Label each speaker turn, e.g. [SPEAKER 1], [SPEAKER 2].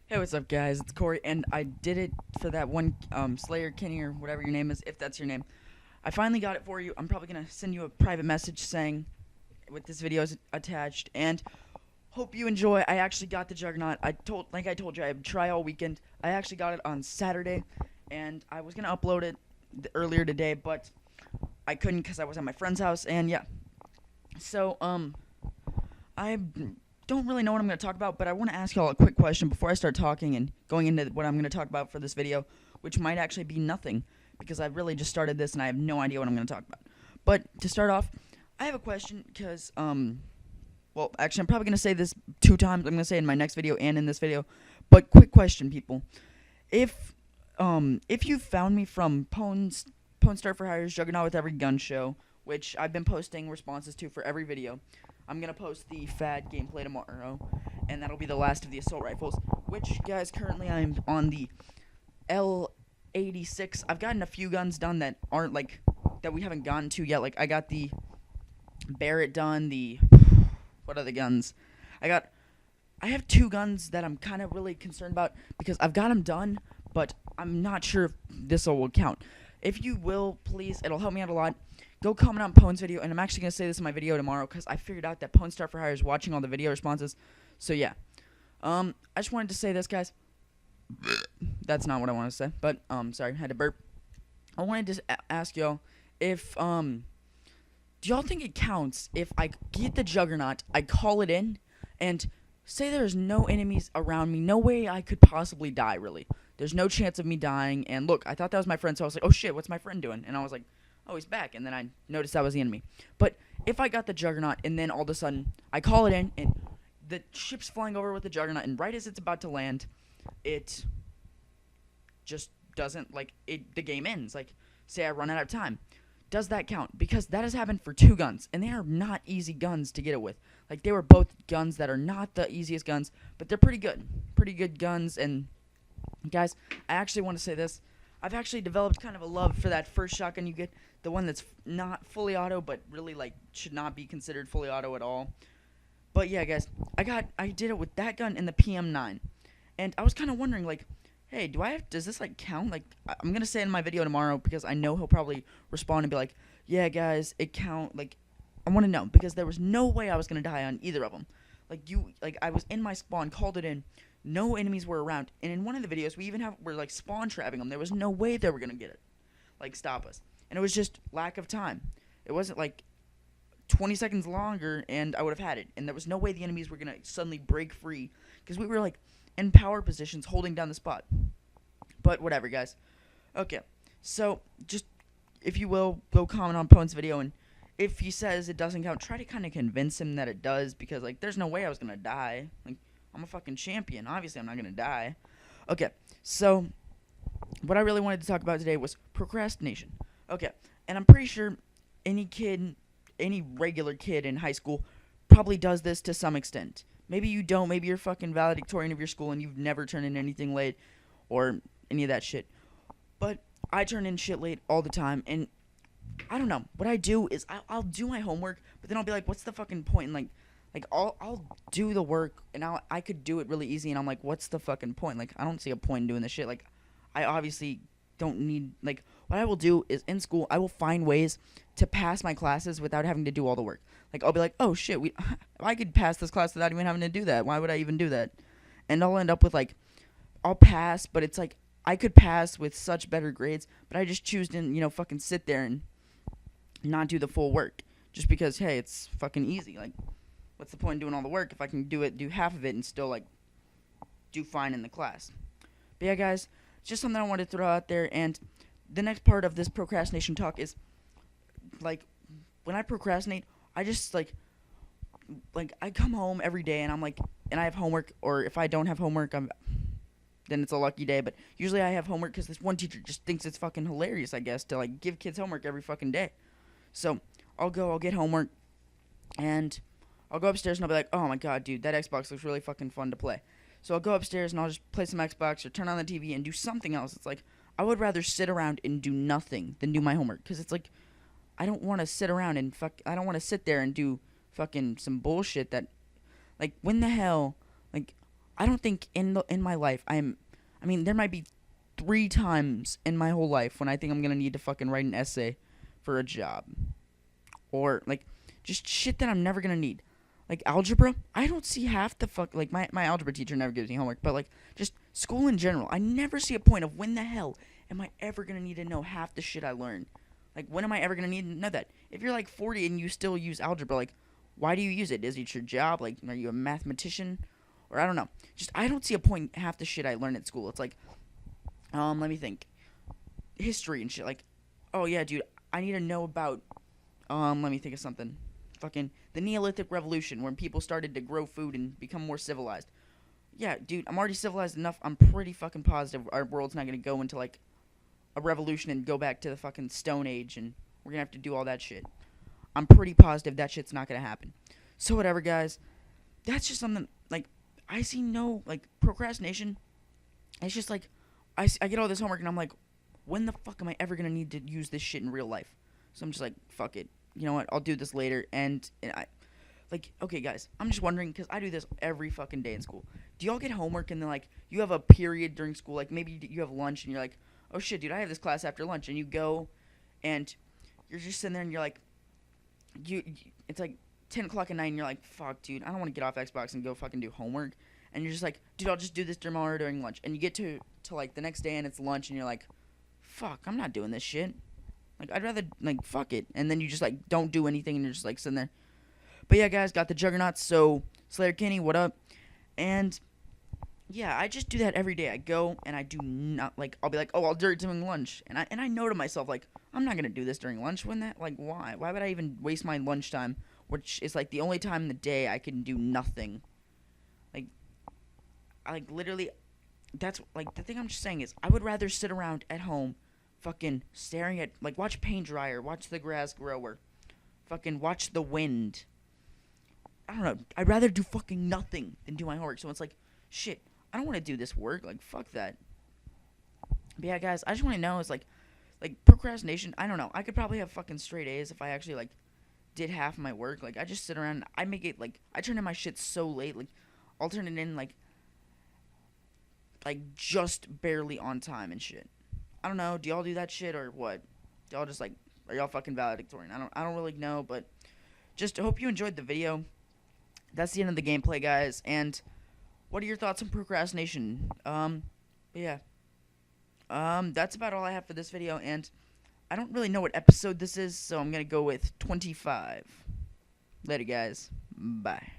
[SPEAKER 1] Hey, what's up, guys? It's Corey, and I did it for that one Slayer Kenny or whatever your name is, if that's your name. I finally got it for you. I'm probably gonna send you a private message saying with this video is attached, and hope you enjoy. I actually got the Juggernaut. Like I told you, I'd try all weekend. I actually got it on Saturday, and I was gonna upload it earlier today, but I couldn't because I was at my friend's house, and yeah. So I don't really know what I'm going to talk about, but I want to ask y'all a quick question before I start talking and going into what I'm going to talk about for this video, which might actually be nothing because I've really just started this and I have no idea what I'm going to talk about. But to start off, I have a question because, well, actually, I'm probably going to say this 2 times. I'm going to say it in my next video and in this video. But quick question, people. If, if you found me from Pwn Star for Hire's Juggernaut with Every Gun Show, which I've been posting responses to for every video, I'm going to post the FAD gameplay tomorrow, and that'll be the last of the assault rifles, which, guys, currently I'm on the L86. I've gotten a few guns done that aren't, like, that we haven't gotten to yet. Like, I got the Barret done, what are the guns? I have 2 guns that I'm kind of really concerned about because I've got them done, but I'm not sure if this will count. If you will, please, it'll help me out a lot. Go comment on Pwn's video, and I'm actually going to say this in my video tomorrow because I figured out that Pwn Star for Hire is watching all the video responses. So, yeah. I just wanted to say this, guys. That's not what I want to say, but, sorry, I had to burp. I wanted to ask y'all if, do y'all think it counts if I get the Juggernaut, I call it in, and say there's no enemies around me, no way I could possibly die, really. There's no chance of me dying, and look, I thought that was my friend, so I was like, oh shit, what's my friend doing? And I was like, oh, he's back, and then I noticed that was the enemy. But if I got the Juggernaut, and then all of a sudden, I call it in, and the ship's flying over with the Juggernaut, and right as it's about to land, it just doesn't, like, the game ends. Like, say I run out of time. Does that count? Because that has happened for 2 guns, and they are not easy guns to get it with. Like, they were both guns that are not the easiest guns, but they're pretty good. Pretty good guns, and guys, I actually want to say this. I've actually developed kind of a love for that first shotgun you get, the one that's not fully auto, but really, like, should not be considered fully auto at all. But yeah, guys, I did it with that gun and the PM9, and I was kind of wondering, like, hey, does this, like, count? Like, I'm gonna say it in my video tomorrow because I know he'll probably respond and be like, yeah, guys, it count. Like, I want to know because there was no way I was gonna die on either of them. Like, I was in my spawn, called it in, no enemies were around, and in one of the videos we even were like spawn trapping them. There was no way they were gonna get it, like, stop us, and it was just lack of time. It wasn't like 20 seconds longer and I would have had it, and there was no way the enemies were gonna suddenly break free because we were like in power positions holding down the spot. But whatever, guys. Okay, so just, if you will, go comment on Pwn's video, and if he says it doesn't count, try to kind of convince him that it does, because, like, there's no way I was gonna die. Like, I'm a fucking champion. Obviously, I'm not gonna die. Okay, so what I really wanted to talk about today was procrastination. Okay, and I'm pretty sure any kid, any regular kid in high school probably does this to some extent. Maybe you don't. Maybe you're fucking valedictorian of your school and you've never turned in anything late or any of that shit. But I turn in shit late all the time, and I don't know. What I do is I'll do my homework, but then I'll be like, what's the fucking point? And like I'll do the work, and I could do it really easy, and I'm like, what's the fucking point? Like, I don't see a point in doing this shit. Like, I obviously don't need, like, what I will do is in school I will find ways to pass my classes without having to do all the work. Like, I'll be like, oh shit, I could pass this class without even having to do that. Why would I even do that? And I'll end up with, like, I'll pass, but it's like I could pass with such better grades, but I just choose to, fucking sit there and not do the full work just because, hey, it's fucking easy. Like, what's the point in doing all the work if I can do half of it and still, like, do fine in the class? But yeah, guys, just something I wanted to throw out there. And the next part of this procrastination talk is, like, when I procrastinate, I just, like, I come home every day and I'm like, and I have homework, or if I don't have homework, then it's a lucky day. But usually I have homework because this one teacher just thinks it's fucking hilarious, I guess, to, like, give kids homework every fucking day. So I'll get homework, and I'll go upstairs and I'll be like, oh my god, dude, that Xbox looks really fucking fun to play. So I'll go upstairs and I'll just play some Xbox or turn on the TV and do something else. It's like, I would rather sit around and do nothing than do my homework, because it's like, I don't want to sit around and I don't want to sit there and do fucking some bullshit that, like, when the hell, like, I don't think in my life I mean, there might be 3 times in my whole life when I think I'm gonna need to fucking write an essay for a job, or like just shit that I'm never gonna need. Like algebra, I don't see half the fuck. Like my algebra teacher never gives me homework, but like just school in general, I never see a point of when the hell am I ever gonna need to know half the shit I learn. Like when am I ever gonna need to know that? If you're like 40 and you still use algebra, like why do you use it? Is it your job? Like are you a mathematician? Or I don't know. Just I don't see a point in half the shit I learn at school. It's like let me think. History and shit. Like, oh yeah, dude, I need to know about. Let me think of something. Fucking the Neolithic Revolution, when people started to grow food and become more civilized. Yeah, dude, I'm already civilized enough. I'm pretty fucking positive our world's not gonna go into like a revolution and go back to the fucking Stone Age, and we're gonna have to do all that shit. I'm pretty positive that shit's not gonna happen. So whatever, guys. That's just something like I see no like procrastination. It's just like I get all this homework and I'm like, when the fuck am I ever gonna need to use this shit in real life? So I'm just like, fuck it. You know what? I'll do this later. And I like, okay, guys, I'm just wondering because I do this every fucking day in school. Do y'all get homework and then like you have a period during school, like maybe you have lunch and you're like, oh shit, dude, I have this class after lunch, and you go and you're just sitting there and you're like, it's like 10 o'clock at night and you're like, fuck, dude, I don't want to get off Xbox and go fucking do homework. And you're just like, dude, I'll just do this tomorrow during lunch. And you get to like the next day and it's lunch and you're like, fuck, I'm not doing this shit. Like, I'd rather, like, fuck it. And then you just, like, don't do anything and you're just, like, sitting there. But yeah, guys, got the Juggernaut. So, Slayer Kenny, what up? And, yeah, I just do that every day. I go and I do not, like, I'll be like, oh, I'll do it during lunch. And I know to myself, like, I'm not going to do this during lunch. When that, like, why? Why would I even waste my lunchtime, which is, like, the only time in the day I can do nothing? Like, literally, that's, like, the thing I'm just saying is, I would rather sit around at home fucking staring at, like, watch paint dryer, watch the grass grow, or fucking watch the wind. I don't know. I'd rather do fucking nothing than do my homework. So it's like, shit, I don't want to do this work. Like, fuck that. But yeah, guys, I just want to know is like procrastination. I don't know. I could probably have fucking straight A's if I actually like did half my work. Like, I just sit around. I make it like I turn in my shit so late. Like, I'll turn it in like just barely on time and shit. I don't know. Do y'all do that shit or what? Do y'all just like are y'all fucking valedictorian? I don't really know, but just hope you enjoyed the video. That's the end of the gameplay, guys. And what are your thoughts on procrastination? But yeah. That's about all I have for this video, and I don't really know what episode this is, so I'm gonna go with 25. Later, guys. Bye.